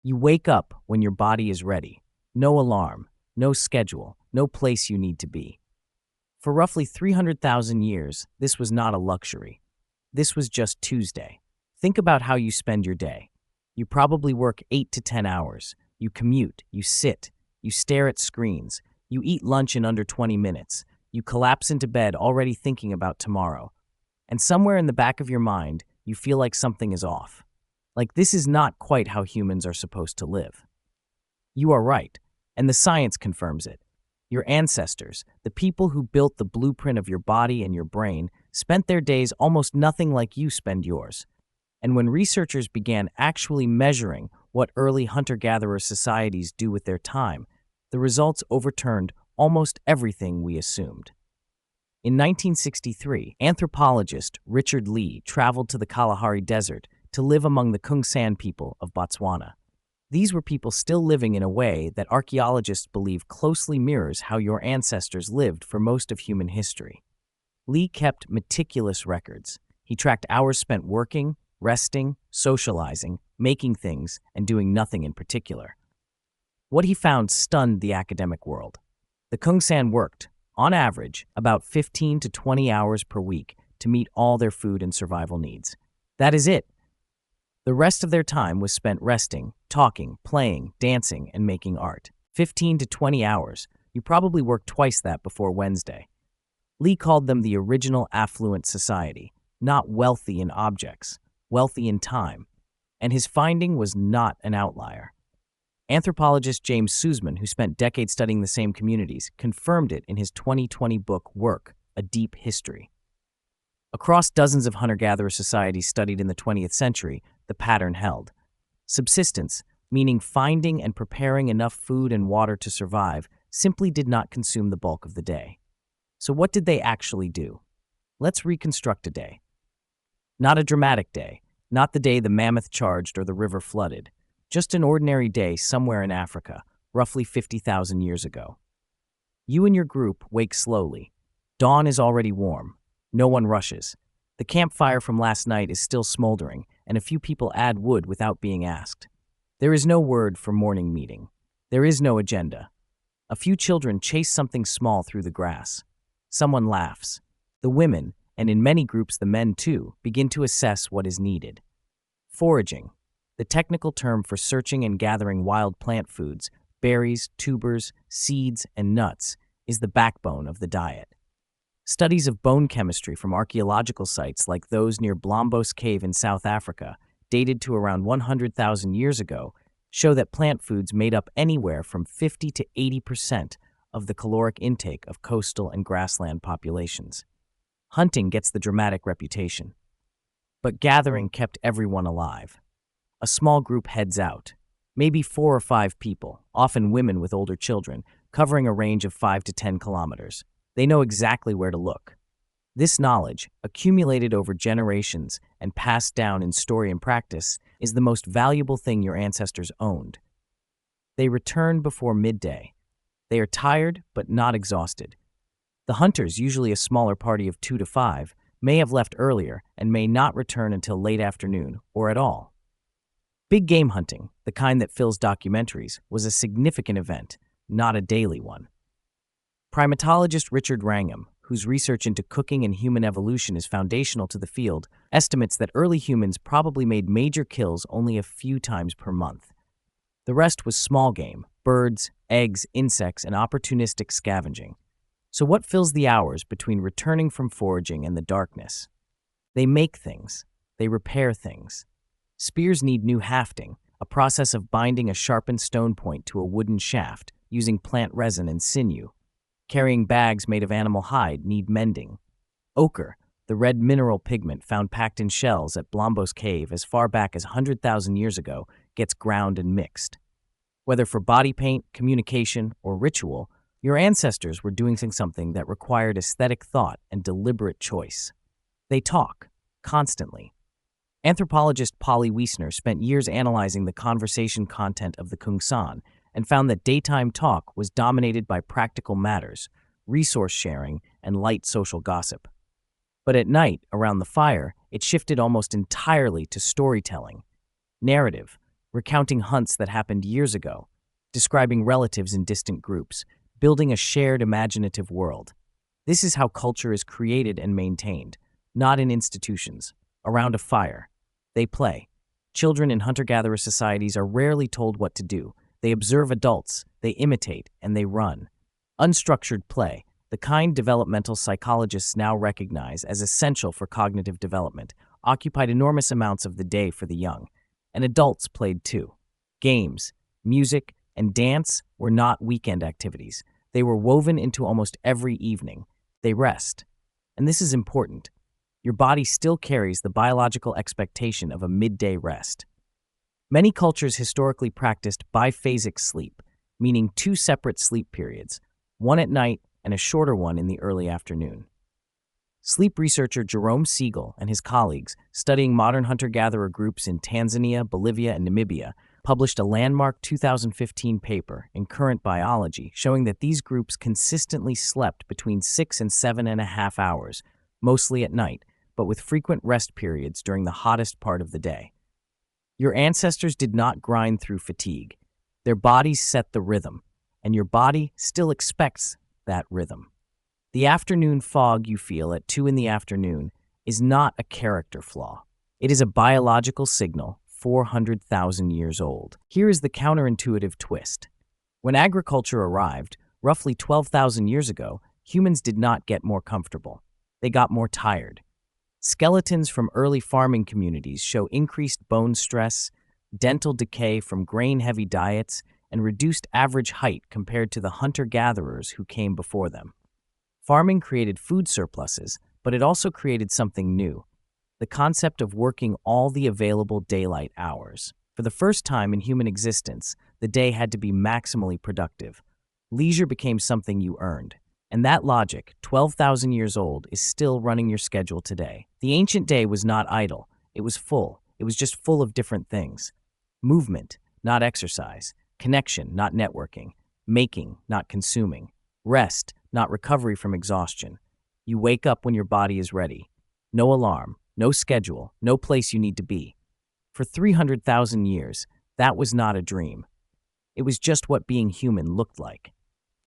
You wake up when your body is ready. No alarm, no schedule, no place you need to be. For roughly 300,000 years, this was not a luxury. This was just Tuesday. Think about how you spend your day. You probably work 8 to 10 hours. You commute, you sit, you stare at screens, you eat lunch in under 20 minutes. You collapse into bed already thinking about tomorrow. And somewhere in the back of your mind, you feel like something is off. Like this is not quite how humans are supposed to live. You are right, and the science confirms it. Your ancestors, the people who built the blueprint of your body and your brain, spent their days almost nothing like you spend yours. And when researchers began actually measuring what early hunter-gatherer societies do with their time, the results overturned almost everything we assumed. In 1963, anthropologist Richard Lee traveled to the Kalahari Desert to live among the Kungsan people of Botswana. These were people still living in a way that archaeologists believe closely mirrors how your ancestors lived for most of human history. Lee kept meticulous records. He tracked hours spent working, resting, socializing, making things, and doing nothing in particular. What he found stunned the academic world. The Kungsan worked, on average, about 15 to 20 hours per week to meet all their food and survival needs. That is it. The rest of their time was spent resting, talking, playing, dancing, and making art. 15 to 20 hours. You probably worked twice that before Wednesday. Lee called them the original affluent society, not wealthy in objects, wealthy in time. And his finding was not an outlier. Anthropologist James Suzman, who spent decades studying the same communities, confirmed it in his 2020 book, Work, A Deep History. Across dozens of hunter-gatherer societies studied in the 20th century, the pattern held. Subsistence, meaning finding and preparing enough food and water to survive, simply did not consume the bulk of the day. So what did they actually do? Let's reconstruct a day. Not a dramatic day, not the day the mammoth charged or the river flooded. Just an ordinary day somewhere in Africa, roughly 50,000 years ago. You and your group wake slowly. Dawn is already warm. No one rushes. The campfire from last night is still smoldering, and a few people add wood without being asked. There is no word for morning meeting. There is no agenda. A few children chase something small through the grass. Someone laughs. The women, and in many groups the men too, begin to assess what is needed. Foraging, the technical term for searching and gathering wild plant foods, berries, tubers, seeds, and nuts, is the backbone of the diet. Studies of bone chemistry from archaeological sites like those near Blombos cave in South Africa, dated to around 100,000 years ago, show that plant foods made up anywhere from 50 to 80% of the caloric intake of coastal and grassland populations. Hunting gets the dramatic reputation, but gathering kept everyone alive. A small group heads out, maybe 4 or 5 people, often women with older children, covering a range of 5 to 10 kilometers. They know exactly where to look. This knowledge, accumulated over generations and passed down in story and practice, is the most valuable thing your ancestors owned. They return before midday. They are tired but not exhausted. The hunters, usually a smaller party of 2 to 5, may have left earlier and may not return until late afternoon or at all. Big game hunting, the kind that fills documentaries, was a significant event, not a daily one. Primatologist Richard Wrangham, whose research into cooking and human evolution is foundational to the field, estimates that early humans probably made major kills only a few times per month. The rest was small game, birds, eggs, insects, and opportunistic scavenging. So what fills the hours between returning from foraging and the darkness? They make things. They repair things. Spears need new hafting, a process of binding a sharpened stone point to a wooden shaft using plant resin and sinew. Carrying bags made of animal hide need mending. Ochre, the red mineral pigment found packed in shells at Blombos cave as far back as 100,000 years ago, gets ground and mixed. Whether for body paint, communication, or ritual, your ancestors were doing something that required aesthetic thought and deliberate choice. They talk, constantly. Anthropologist Polly Wiesner spent years analyzing the conversation content of the Kungsan and found that daytime talk was dominated by practical matters, resource sharing, and light social gossip. But at night, around the fire, it shifted almost entirely to storytelling. Narrative, recounting hunts that happened years ago, describing relatives in distant groups, building a shared imaginative world. This is how culture is created and maintained, not in institutions. Around a fire. They play. Children in hunter-gatherer societies are rarely told what to do. They observe adults, they imitate, and they run. Unstructured play, the kind developmental psychologists now recognize as essential for cognitive development, occupied enormous amounts of the day for the young. And adults played too. Games, music, and dance were not weekend activities. They were woven into almost every evening. They rest. And this is important. Your body still carries the biological expectation of a midday rest. Many cultures historically practiced biphasic sleep, meaning two separate sleep periods, one at night and a shorter one in the early afternoon. Sleep researcher Jerome Siegel and his colleagues, studying modern hunter-gatherer groups in Tanzania, Bolivia, and Namibia, published a landmark 2015 paper in Current Biology showing that these groups consistently slept between 6 and 7.5 hours, mostly at night, but with frequent rest periods during the hottest part of the day. Your ancestors did not grind through fatigue. Their bodies set the rhythm, and your body still expects that rhythm. The afternoon fog you feel at 2 in the afternoon is not a character flaw. It is a biological signal 400,000 years old. Here is the counterintuitive twist. When agriculture arrived, roughly 12,000 years ago, humans did not get more comfortable. They got more tired. Skeletons from early farming communities show increased bone stress, dental decay from grain-heavy diets, and reduced average height compared to the hunter-gatherers who came before them. Farming created food surpluses, but it also created something new, the concept of working all the available daylight hours. For the first time in human existence, the day had to be maximally productive. Leisure became something you earned. And that logic, 12,000 years old, is still running your schedule today. The ancient day was not idle. It was full. It was just full of different things. Movement, not exercise. Connection, not networking. Making, not consuming. Rest, not recovery from exhaustion. You wake up when your body is ready. No alarm, no schedule, no place you need to be. For 300,000 years, that was not a dream. It was just what being human looked like.